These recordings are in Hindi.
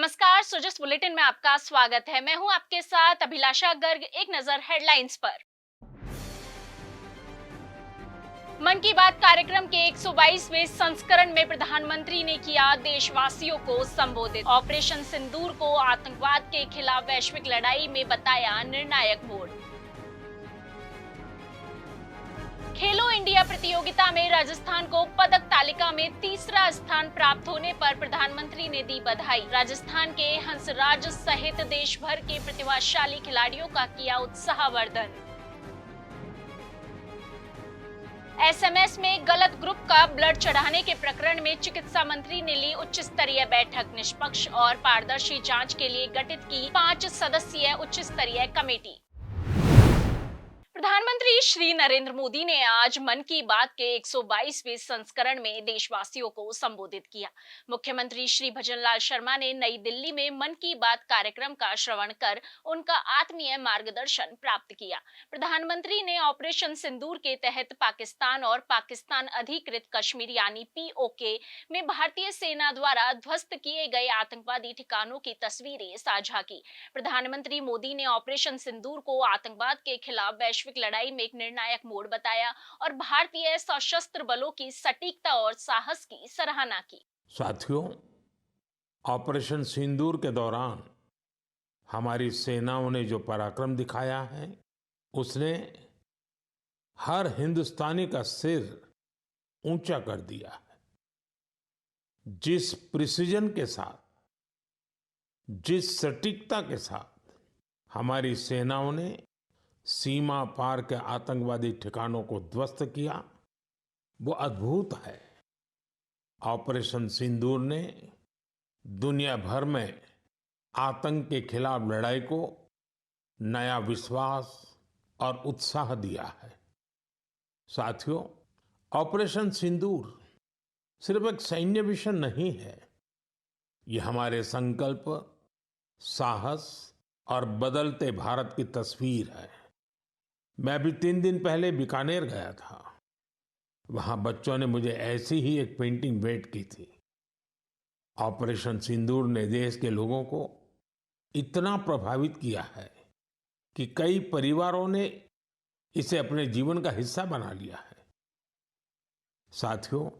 नमस्कार, सुजस बुलेटिन में आपका स्वागत है। मैं हूं आपके साथ अभिलाषा गर्ग। एक नजर हेडलाइंस पर। मन की बात कार्यक्रम के 122वें संस्करण में प्रधानमंत्री ने किया देशवासियों को संबोधित। ऑपरेशन सिंदूर को आतंकवाद के खिलाफ वैश्विक लड़ाई में बताया निर्णायक मोड़। खेलो इंडिया प्रतियोगिता में राजस्थान को पदक तालिका में तीसरा स्थान प्राप्त होने पर प्रधानमंत्री ने दी बधाई। राजस्थान के हंसराज सहित देश भर के प्रतिभाशाली खिलाड़ियों का किया उत्साहवर्धन। एसएमएस में गलत ग्रुप का ब्लड चढ़ाने के प्रकरण में चिकित्सा मंत्री ने ली उच्च स्तरीय बैठक। निष्पक्ष और पारदर्शी जांच के लिए गठित की 5 सदस्यीय उच्च स्तरीय कमेटी। प्रधानमंत्री श्री नरेंद्र मोदी ने आज मन की बात के 122वें संस्करण में देशवासियों को संबोधित किया। मुख्यमंत्री श्री भजनलाल शर्मा ने नई दिल्ली में मन की बात कार्यक्रम का श्रवण कर उनका आत्मीय मार्गदर्शन प्राप्त किया। प्रधानमंत्री ने ऑपरेशन सिंदूर के तहत पाकिस्तान और पाकिस्तान अधिकृत कश्मीर यानी पीओके में भारतीय सेना द्वारा ध्वस्त किए गए आतंकवादी ठिकानों की तस्वीरें साझा की। प्रधानमंत्री मोदी ने ऑपरेशन सिंदूर को आतंकवाद के खिलाफ वैश्विक लड़ाई में एक निर्णायक मोड़ बताया और भारतीय सशस्त्र बलों की सटीकता और साहस की सराहना की। साथियों, ऑपरेशन सिंदूर के दौरान हमारी सेनाओं ने जो पराक्रम दिखाया है, उसने हर हिंदुस्तानी का सिर ऊंचा कर दिया है। जिस प्रिसिजन के साथ, जिस सटीकता के साथ हमारी सेनाओं ने सीमा पार के आतंकवादी ठिकानों को ध्वस्त किया, वो अद्भुत है। ऑपरेशन सिंदूर ने दुनिया भर में आतंक के खिलाफ लड़ाई को नया विश्वास और उत्साह दिया है। साथियों, ऑपरेशन सिंदूर सिर्फ एक सैन्य मिशन नहीं है, ये हमारे संकल्प, साहस और बदलते भारत की तस्वीर है। मैं अभी 3 दिन पहले बीकानेर गया था। वहां बच्चों ने मुझे ऐसी ही एक पेंटिंग भेंट की थी। ऑपरेशन सिंदूर ने देश के लोगों को इतना प्रभावित किया है कि कई परिवारों ने इसे अपने जीवन का हिस्सा बना लिया है। साथियों,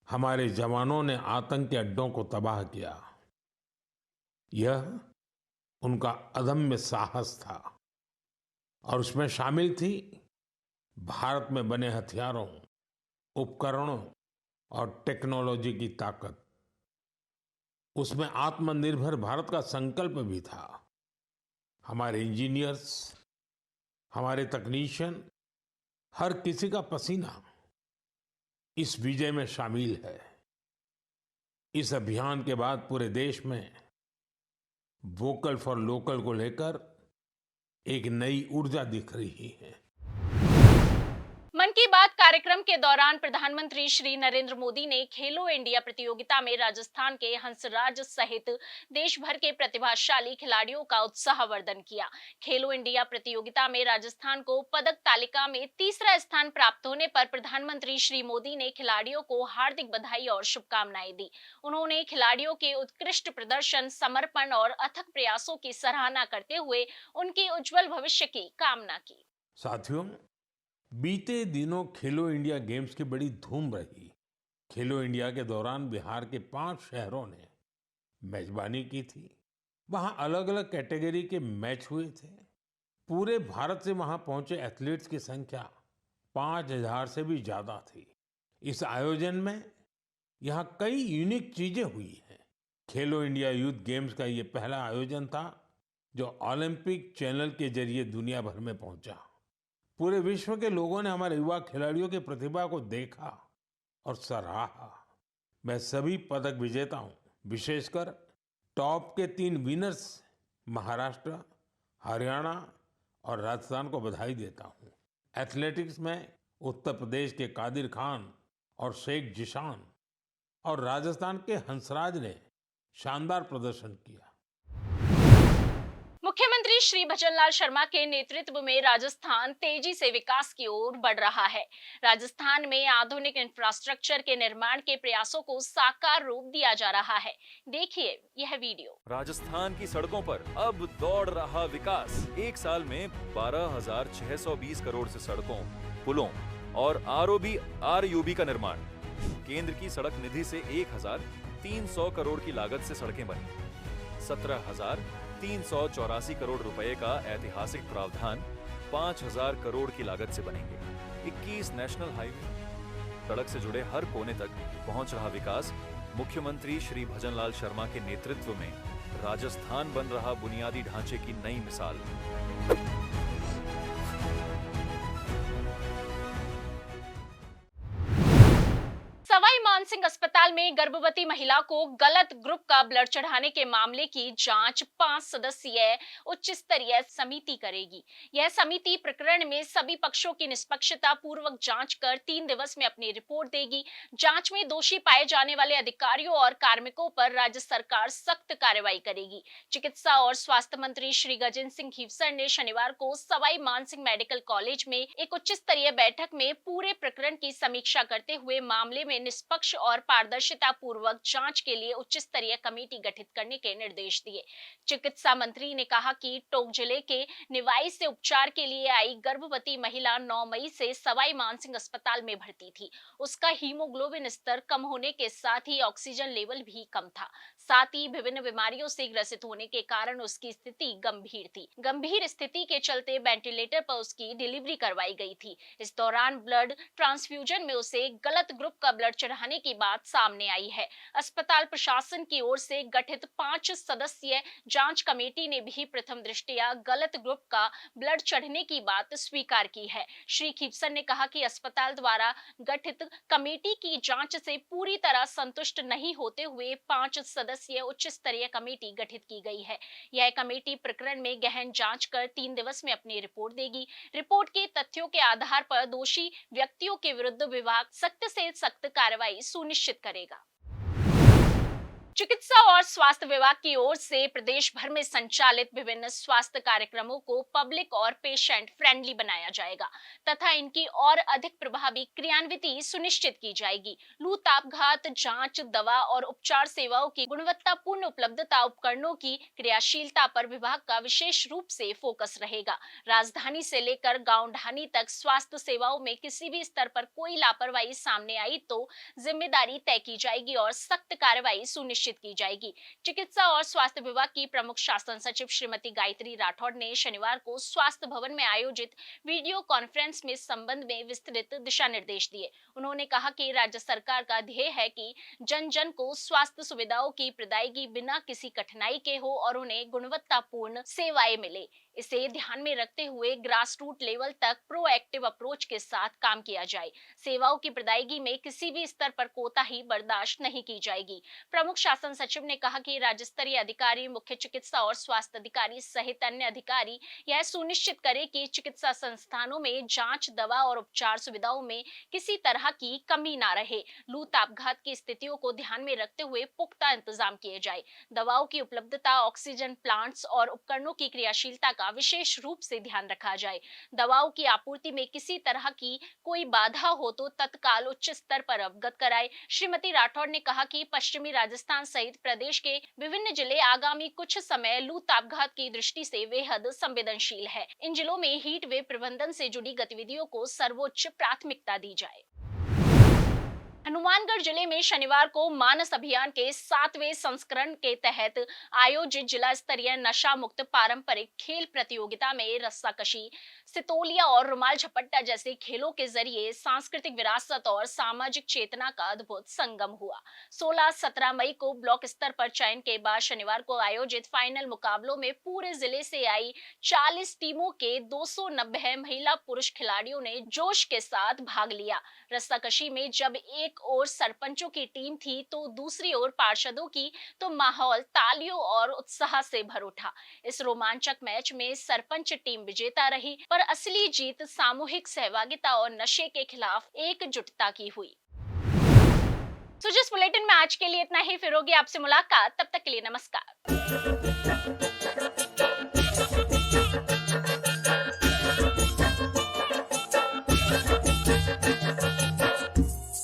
हमारे जवानों ने आतंक के अड्डों को तबाह किया। यह उनका अदम्य साहस था और उसमें शामिल थी भारत में बने हथियारों, उपकरणों और टेक्नोलॉजी की ताकत। उसमें आत्मनिर्भर भारत का संकल्प भी था। हमारे इंजीनियर्स, हमारे तकनीशियन, हर किसी का पसीना इस विजय में शामिल है। इस अभियान के बाद पूरे देश में वोकल फॉर लोकल को लेकर एक नई ऊर्जा दिख रही है। मन की बात कार्यक्रम के दौरान प्रधानमंत्री श्री नरेंद्र मोदी ने खेलो इंडिया प्रतियोगिता में राजस्थान के हंसराज सहित देश भर के प्रतिभाशाली खिलाड़ियों का उत्साहवर्धन किया। खेलो इंडिया प्रतियोगिता में राजस्थान को पदक तालिका में तीसरा स्थान प्राप्त होने पर प्रधानमंत्री श्री मोदी ने खिलाड़ियों को हार्दिक बधाई और शुभकामनाएं दी। उन्होंने खिलाड़ियों के उत्कृष्ट प्रदर्शन, समर्पण और अथक प्रयासों की सराहना करते हुए उनके उज्जवल भविष्य की कामना की। साथियों, बीते दिनों खेलो इंडिया गेम्स की बड़ी धूम रही। खेलो इंडिया के दौरान बिहार के 5 शहरों ने मेजबानी की थी। वहां अलग अलग कैटेगरी के मैच हुए थे। पूरे भारत से वहां पहुंचे एथलीट्स की संख्या 5,000 से भी ज्यादा थी। इस आयोजन में यहाँ कई यूनिक चीजें हुई हैं। खेलो इंडिया यूथ गेम्स का ये पहला आयोजन था जो ओलंपिक चैनल के जरिए दुनिया भर में पहुंचा। पूरे विश्व के लोगों ने हमारे युवा खिलाड़ियों की प्रतिभा को देखा और सराहा। मैं सभी पदक विजेताओं, विशेषकर टॉप के 3 विनर्स महाराष्ट्र, हरियाणा और राजस्थान को बधाई देता हूं। एथलेटिक्स में उत्तर प्रदेश के कादिर खान और शेख जिशान और राजस्थान के हंसराज ने शानदार प्रदर्शन किया। मुख्यमंत्री मुख्यमंत्री श्री भजनलाल शर्मा के नेतृत्व में राजस्थान तेजी से विकास की ओर बढ़ रहा है। राजस्थान में आधुनिक इंफ्रास्ट्रक्चर के निर्माण के प्रयासों को साकार रूप दिया जा रहा है। देखिए यह वीडियो। राजस्थान की सड़कों पर अब दौड़ रहा विकास। एक साल में 12,620 करोड़ से सड़कों, पुलों और आरओबी का निर्माण। केंद्र की सड़क निधि से 1,300 करोड़ की लागत से सड़कें बनी। 17,384 करोड़ रुपए का ऐतिहासिक प्रावधान 5,000 करोड़ की लागत से बनेंगे। 21 नेशनल हाईवे, सड़क से जुड़े हर कोने तक पहुंच रहा विकास। मुख्यमंत्री श्री भजनलाल शर्मा के नेतृत्व में राजस्थान बन रहा बुनियादी ढांचे की नई मिसाल। सवाई मानसिंह अस्पताल में गर्भवती महिला को गलत ग्रुप का ब्लड चढ़ाने के मामले की जांच 5 सदस्यीय उच्च स्तरीय समिति करेगी। यह समिति प्रकरण में सभी पक्षों की निष्पक्षता पूर्वक जांच कर 3 दिवस में अपनी रिपोर्ट देगी। जांच में दोषी पाए जाने वाले अधिकारियों और कार्मिकों पर राज्य सरकार सख्त कार्रवाई करेगी। चिकित्सा और स्वास्थ्य मंत्री श्री गजेंद्र सिंह खीवसर ने शनिवार को सवाई मानसिंह मेडिकल कॉलेज में एक उच्च स्तरीय बैठक में पूरे प्रकरण की समीक्षा करते हुए मामले में निष्पक्ष और पारदर्शिता पूर्वक जांच के लिए उच्च स्तरीय कमेटी गठित करने के निर्देश दिए। चिकित्सा मंत्री ने कहा कि टोंक जिले के निवाई से उपचार के लिए आई गर्भवती महिला 9 मई से सवाई मानसिंह अस्पताल में भर्ती थी। उसका हीमोग्लोबिन स्तर कम होने के साथ ही ऑक्सीजन लेवल भी कम था। साथ ही विभिन्न बीमारियों से ग्रसित होने के कारण उसकी स्थिति गंभीर थी। गंभीर स्थिति के चलते वेंटिलेटर पर उसकी डिलीवरी करवाई गई थी। इस दौरान ब्लड ट्रांसफ्यूजन में उसे गलत ग्रुप का ब्लड चढ़ाने की बात सामने आई है। अस्पताल प्रशासन की ओर से गठित 5 सदस्यीय जांच कमेटी ने भी प्रथम दृष्टया गलत ग्रुप का ब्लड चढ़ने की बात स्वीकार की है। श्री खीवसर ने कहा कि अस्पताल द्वारा गठित कमेटी की जांच से पूरी तरह संतुष्ट नहीं होते हुए 5 सदस्यीय उच्च स्तरीय कमेटी गठित की गई है। यह कमेटी प्रकरण में गहन जांच कर 3 दिवस में अपनी रिपोर्ट देगी। रिपोर्ट के तथ्यों के आधार पर दोषी व्यक्तियों के विरुद्ध विभाग सख्त से सख्त कार्रवाई सुनिश्चित करेगा। चिकित्सा और स्वास्थ्य विभाग की ओर से प्रदेश भर में संचालित विभिन्न स्वास्थ्य कार्यक्रमों को पब्लिक और पेशेंट फ्रेंडली बनाया जाएगा तथा इनकी और अधिक प्रभावी क्रियान्विति सुनिश्चित की जाएगी। लू तापघात जांच, दवा और उपचार सेवाओं की गुणवत्तापूर्ण उपलब्धता, उपकरणों की क्रियाशीलता पर विभाग का विशेष रूप से फोकस रहेगा। राजधानी से लेकर गांव ढाणी तक स्वास्थ्य सेवाओं में किसी भी स्तर पर कोई लापरवाही सामने आई तो जिम्मेदारी तय की जाएगी और सख्त कार्रवाई सुनिश्चित की जाएगी। चिकित्सा और स्वास्थ्य विभाग की प्रमुख शासन सचिव श्रीमती गायत्री राठौड़ ने शनिवार को स्वास्थ्य भवन में आयोजित वीडियो कॉन्फ्रेंस में संबंध में विस्तृत दिशा निर्देश दिए। उन्होंने कहा कि राज्य सरकार का ध्येय है कि जन जन को स्वास्थ्य सुविधाओं की प्रदायगी बिना किसी कठिनाई के हो और उन्हें गुणवत्तापूर्ण सेवाएं मिले। इसे ध्यान में रखते हुए ग्रास रूट लेवल तक प्रोएक्टिव अप्रोच के साथ काम किया जाए। सेवाओं की प्रदायगी में किसी भी स्तर पर कोताही बर्दाश्त नहीं की जाएगी। प्रमुख शासन सचिव ने कहा कि राज्य स्तरीय अधिकारी, मुख्य चिकित्सा और स्वास्थ्य अधिकारी सहित अन्य अधिकारी यह सुनिश्चित करें कि चिकित्सा संस्थानों में जांच, दवा और उपचार सुविधाओं में किसी तरह की कमी न रहे। लू तापघात की स्थितियों को ध्यान में रखते हुए पुख्ता इंतजाम किए जाए। दवाओं की उपलब्धता, ऑक्सीजन प्लांट्स और उपकरणों की क्रियाशीलता का विशेष रूप से ध्यान रखा जाए। दवाओं की आपूर्ति में किसी तरह की कोई बाधा हो तो तत्काल उच्च स्तर पर अवगत कराए। श्रीमती राठौड़ ने कहा कि पश्चिमी राजस्थान सहित प्रदेश के विभिन्न जिले आगामी कुछ समय लू तापघात की दृष्टि से बेहद संवेदनशील है। इन जिलों में हीट वेव प्रबंधन से जुड़ी गतिविधियों को सर्वोच्च प्राथमिकता दी जाए। हनुमानगढ़ जिले में शनिवार को मानस अभियान के 7वें संस्करण के तहत आयोजित जिला स्तरीय नशा मुक्त पारंपरिक खेल प्रतियोगिता में रस्साकशी, सितोलिया और रुमाल झपट्टा जैसे खेलों के जरिए सांस्कृतिक विरासत और सामाजिक चेतना का अद्भुत संगम हुआ। 16-17 मई को ब्लॉक स्तर पर चयन के बाद शनिवार को आयोजित फाइनल मुकाबलों में पूरे जिले से आई 40 टीमों के 290 महिला पुरुष खिलाड़ियों ने जोश के साथ भाग लिया। रस्साकशी में जब एक ओर सरपंचों की टीम थी तो दूसरी ओर पार्षदों की, तो माहौल तालियों और उत्साह से भर उठा। इस रोमांचक मैच में सरपंच टीम विजेता रही, पर असली जीत सामूहिक सहभागिता और नशे के खिलाफ एकजुटता की हुई। जिस बुलेटिन में आज के लिए इतना ही, फिर होगी आपसे मुलाकात। तब तक के लिए नमस्कार।